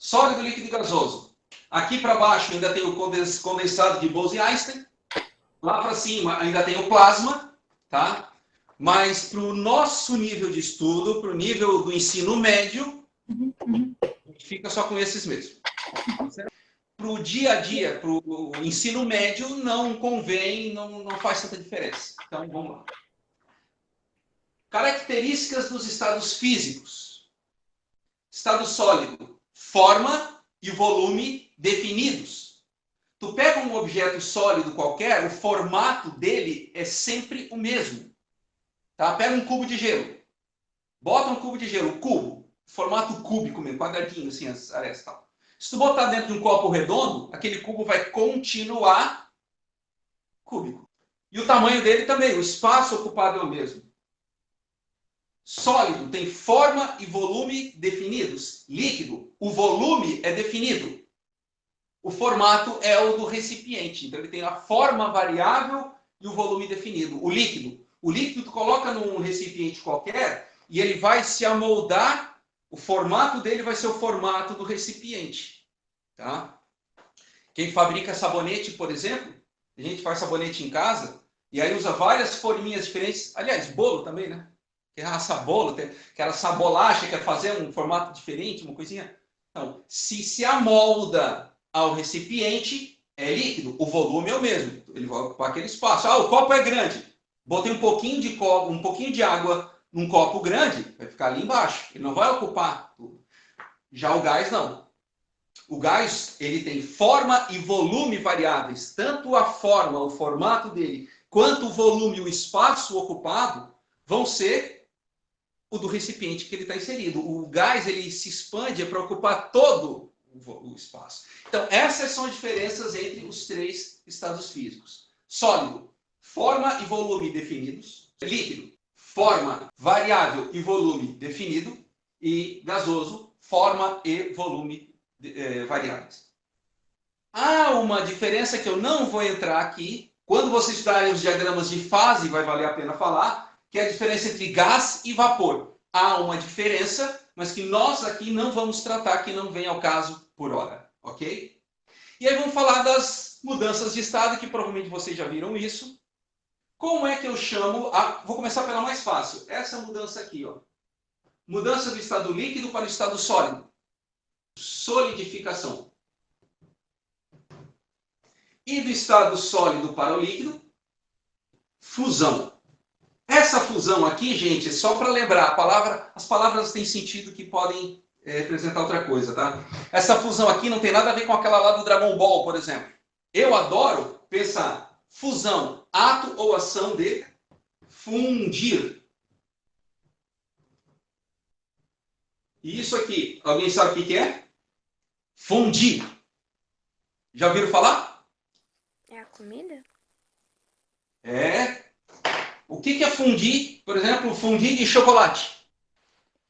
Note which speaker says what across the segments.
Speaker 1: Sólido, líquido e gasoso. Aqui para baixo ainda tem o condensado de Bose-Einstein. Lá para cima ainda tem o plasma, tá? Mas para o nosso nível de estudo, para o nível do ensino médio, a gente fica só com esses mesmo. Para o dia a dia, para o ensino médio, não convém, não faz tanta diferença. Então, vamos lá. Características dos estados físicos. Estado sólido, forma e volume definidos. Tu pega um objeto sólido qualquer, o formato dele é sempre o mesmo. Tá? Pega um cubo de gelo. Bota um cubo de gelo, cubo, formato cúbico mesmo, quadradinho, assim, as arestas e tal. Se tu botar dentro de um copo redondo, aquele cubo vai continuar cúbico. E o tamanho dele também, o espaço ocupado é o mesmo. Sólido tem forma e volume definidos. Líquido, o volume é definido. O formato é o do recipiente. Então, ele tem a forma variável e o volume definido. O líquido tu coloca num recipiente qualquer e ele vai se amoldar. O formato dele vai ser o formato do recipiente. Tá? Quem fabrica sabonete, por exemplo, a gente faz sabonete em casa e aí usa várias forminhas diferentes. Aliás, bolo também, né? Quer assar bolo, quer assar bolacha, quer fazer um formato diferente, uma coisinha. Então, se amolda ao recipiente, é líquido. O volume é o mesmo. Ele vai ocupar aquele espaço. Ah, o copo é grande. Botei um pouquinho de água num copo grande, vai ficar ali embaixo. Ele não vai ocupar tudo. Já o gás, não. O gás, ele tem forma e volume variáveis. Tanto a forma, o formato dele, quanto o volume e o espaço ocupado vão ser o do recipiente que ele está inserido. O gás, ele se expande para ocupar todo o espaço. Então, essas são as diferenças entre os três estados físicos. Sólido, forma e volume definidos. Líquido, forma variável e volume definido. E gasoso, forma e volume variáveis. Há uma diferença que eu não vou entrar aqui. Quando vocês estudarem os diagramas de fase, vai valer a pena falar, que é a diferença entre gás e vapor. Há uma diferença, mas que nós aqui não vamos tratar, que não vem ao caso por hora, ok? E aí vamos falar das mudanças de estado, que provavelmente vocês já viram isso. Como é que eu chamo... Vou começar pela mais fácil. Essa mudança aqui, ó. Mudança do estado líquido para o estado sólido. Solidificação. E do estado sólido para o líquido, fusão. Essa fusão aqui, gente, só para lembrar, as palavras têm sentido que podem representar outra coisa, tá? Essa fusão aqui não tem nada a ver com aquela lá do Dragon Ball, por exemplo. Eu adoro pensar fusão, ato ou ação de fundir. E isso aqui, alguém sabe o que é? Fundir. Já ouviram falar?
Speaker 2: É a comida?
Speaker 1: É. O que é fundir? Por exemplo, fundir de chocolate.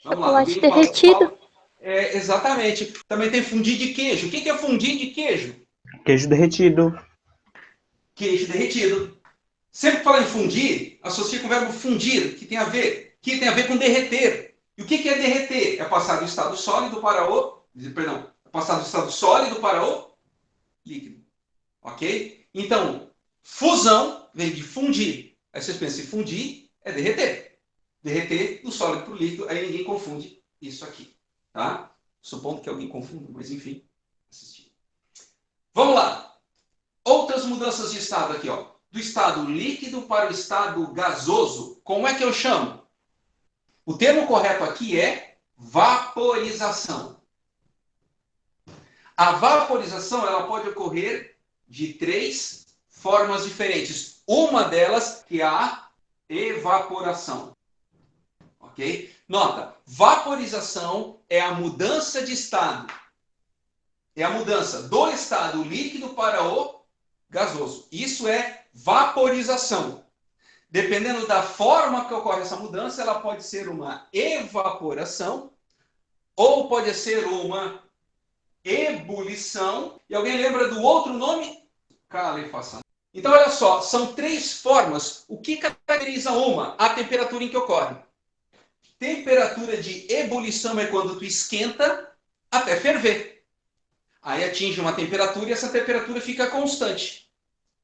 Speaker 1: Vamos lá.
Speaker 2: Chocolate derretido.
Speaker 1: Exatamente. Também tem fundir de queijo. O que é fundir de queijo?
Speaker 3: Queijo derretido.
Speaker 1: Queijo derretido. Sempre que fala em fundir, associa com o verbo fundir, que tem a ver com derreter. E o que é derreter? É passar do estado sólido para o... Perdão. É passar do estado sólido para o líquido. Ok? Então, fusão vem de fundir. Aí vocês pensam, fundir é derreter. Derreter do sólido para o líquido, aí ninguém confunde isso aqui. Tá? Supondo que alguém confunda, mas enfim. Assistir. Vamos lá. Outras mudanças de estado aqui, ó. Do estado líquido para o estado gasoso. Como é que eu chamo? O termo correto aqui é vaporização. A vaporização ela pode ocorrer de três formas diferentes. Uma delas que é a evaporação. Ok? Nota, vaporização é a mudança de estado. É a mudança do estado líquido para o gasoso. Isso é vaporização. Dependendo da forma que ocorre essa mudança, ela pode ser uma evaporação ou pode ser uma ebulição. E alguém lembra do outro nome? Calefação. Então, olha só, são três formas. O que caracteriza uma? A temperatura em que ocorre. Temperatura de ebulição é quando tu esquenta até ferver. Aí atinge uma temperatura e essa temperatura fica constante.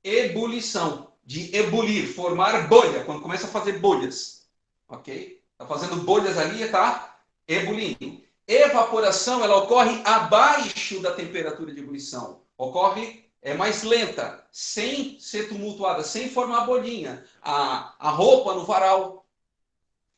Speaker 1: Ebulição, de ebulir, formar bolha, quando começa a fazer bolhas. Ok? Está fazendo bolhas ali e está ebulindo. Evaporação, ela ocorre abaixo da temperatura de ebulição. Ocorre, é mais lenta, sem ser tumultuada, sem formar bolinha. A roupa no varal,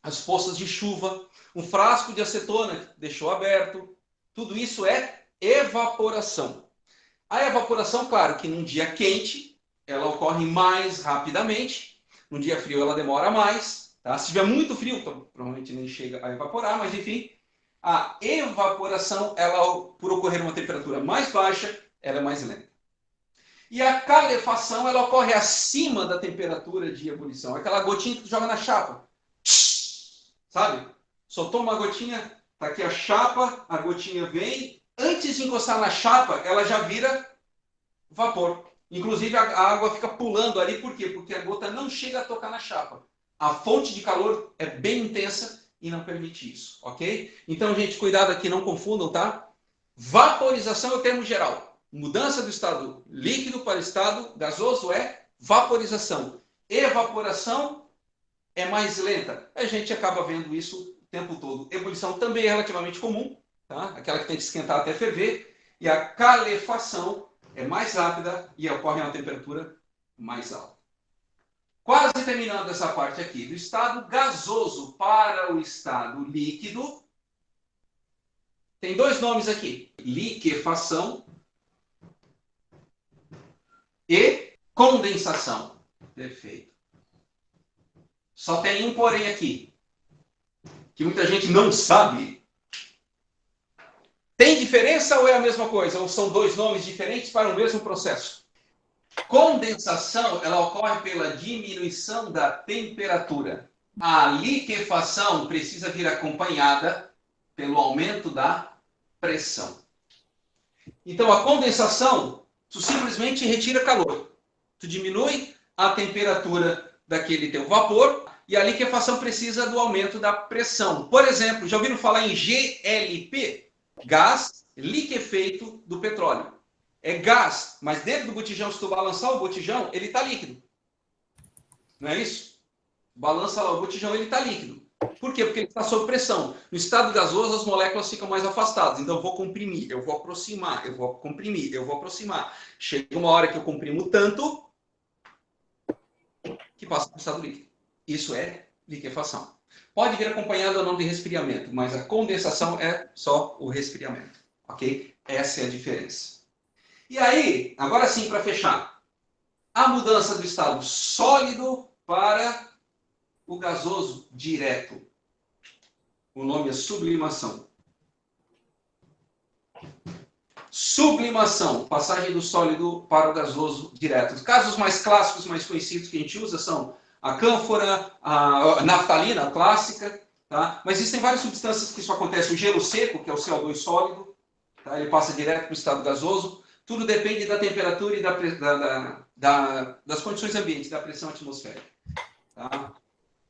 Speaker 1: as poças de chuva, um frasco de acetona que deixou aberto. Tudo isso é evaporação. A evaporação, claro, que num dia quente, ela ocorre mais rapidamente. Num dia frio, ela demora mais. Tá? Se tiver muito frio, então, provavelmente nem chega a evaporar, mas enfim. A evaporação, ela, por ocorrer uma temperatura mais baixa, ela é mais lenta. E a calefação, ela ocorre acima da temperatura de ebulição. Aquela gotinha que tu joga na chapa. Sabe? Soltou uma gotinha, tá aqui a chapa, a gotinha vem. Antes de encostar na chapa, ela já vira vapor. Inclusive, a água fica pulando ali. Por quê? Porque a gota não chega a tocar na chapa. A fonte de calor é bem intensa e não permite isso, ok? Então, gente, cuidado aqui, não confundam, tá? Vaporização é o termo geral. Mudança do estado líquido para o estado gasoso é vaporização. Evaporação é mais lenta. A gente acaba vendo isso o tempo todo. Ebulição também é relativamente comum, tá? Aquela que tem que esquentar até ferver. E a calefação é mais rápida e ocorre a uma temperatura mais alta. Quase terminando essa parte aqui. Do estado gasoso para o estado líquido, tem dois nomes aqui. Liquefação e condensação. Perfeito. Só tem um porém aqui, que muita gente não sabe. Tem diferença ou é a mesma coisa? Ou são dois nomes diferentes para o mesmo processo? Condensação, ela ocorre pela diminuição da temperatura. A liquefação precisa vir acompanhada pelo aumento da pressão. Então, a condensação, tu simplesmente retira calor. Tu diminui a temperatura daquele teu vapor e a liquefação precisa do aumento da pressão. Por exemplo, já ouviram falar em GLP? Gás liquefeito do petróleo. É gás, mas dentro do botijão, se tu balançar o botijão, ele está líquido. Não é isso? Balança lá o botijão, ele está líquido. Por quê? Porque ele está sob pressão. No estado gasoso, as moléculas ficam mais afastadas. Então, eu vou comprimir, eu vou aproximar, eu vou comprimir, eu vou aproximar. Chega uma hora que eu comprimo tanto que passa para o estado líquido. Isso é liquefação. Pode vir acompanhado ou não de resfriamento, mas a condensação é só o resfriamento. Ok? Essa é a diferença. E aí, agora sim, para fechar, a mudança do estado sólido para o gasoso direto. O nome é sublimação. Sublimação, passagem do sólido para o gasoso direto. Os casos mais clássicos, mais conhecidos que a gente usa são a cânfora, a naftalina clássica, tá? Mas existem várias substâncias que isso acontece. O gelo seco, que é o CO2 sólido, tá? Ele passa direto para o estado gasoso. Tudo depende da temperatura e das condições ambientes, da pressão atmosférica. Tá?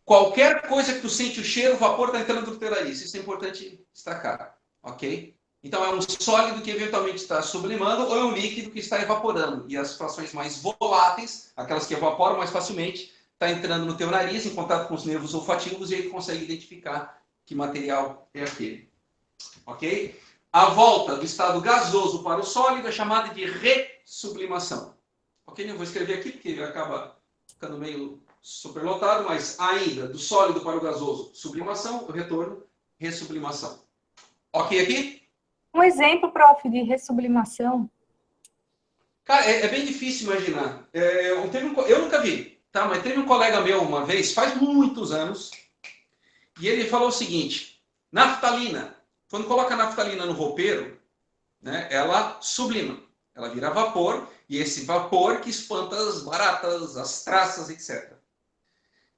Speaker 1: Qualquer coisa que tu sente o cheiro, o vapor está entrando no teu nariz. Isso é importante destacar. Ok? Então, é um sólido que eventualmente está sublimando ou é um líquido que está evaporando. E as frações mais voláteis, aquelas que evaporam mais facilmente, está entrando no teu nariz, em contato com os nervos olfativos, e aí tu consegue identificar que material é aquele. Ok? A volta do estado gasoso para o sólido é chamada de ressublimação. Ok? Eu vou escrever aqui porque acaba ficando meio superlotado, mas ainda do sólido para o gasoso, sublimação, o retorno, ressublimação. Ok aqui?
Speaker 3: Um exemplo, prof, de ressublimação.
Speaker 1: Cara, é bem difícil imaginar. Eu nunca vi, tá? Mas teve um colega meu uma vez, faz muitos anos, e ele falou o seguinte: naftalina. Quando coloca naftalina no roupeiro, né, ela sublima. Ela vira vapor, e esse vapor que espanta as baratas, as traças, etc.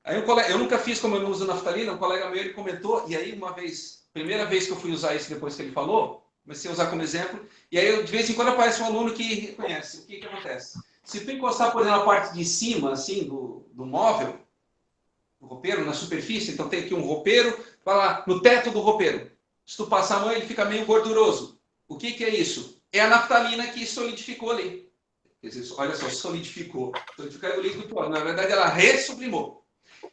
Speaker 1: Aí eu nunca fiz como eu não uso naftalina, um colega meu ele comentou, e aí uma vez, primeira vez que eu fui usar isso depois que ele falou, comecei a usar como exemplo, e aí de vez em quando aparece um aluno que reconhece. O que acontece? Se tu encostar, por exemplo, na parte de cima, assim, do móvel, do roupeiro, na superfície, então tem aqui um roupeiro, vai lá, no teto do roupeiro. Se tu passar a mão, ele fica meio gorduroso. O que, que é isso? É a naftalina que solidificou ali. Quer dizer, olha só, solidificou. Solidificar é o líquido tórico. Na verdade, ela ressublimou.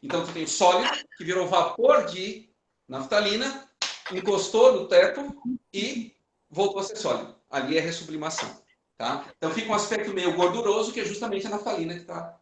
Speaker 1: Então, tu tem o sólido, que virou vapor de naftalina, encostou no teto e voltou a ser sólido. Ali é ressublimação. Tá? Então, fica um aspecto meio gorduroso, que é justamente a naftalina que está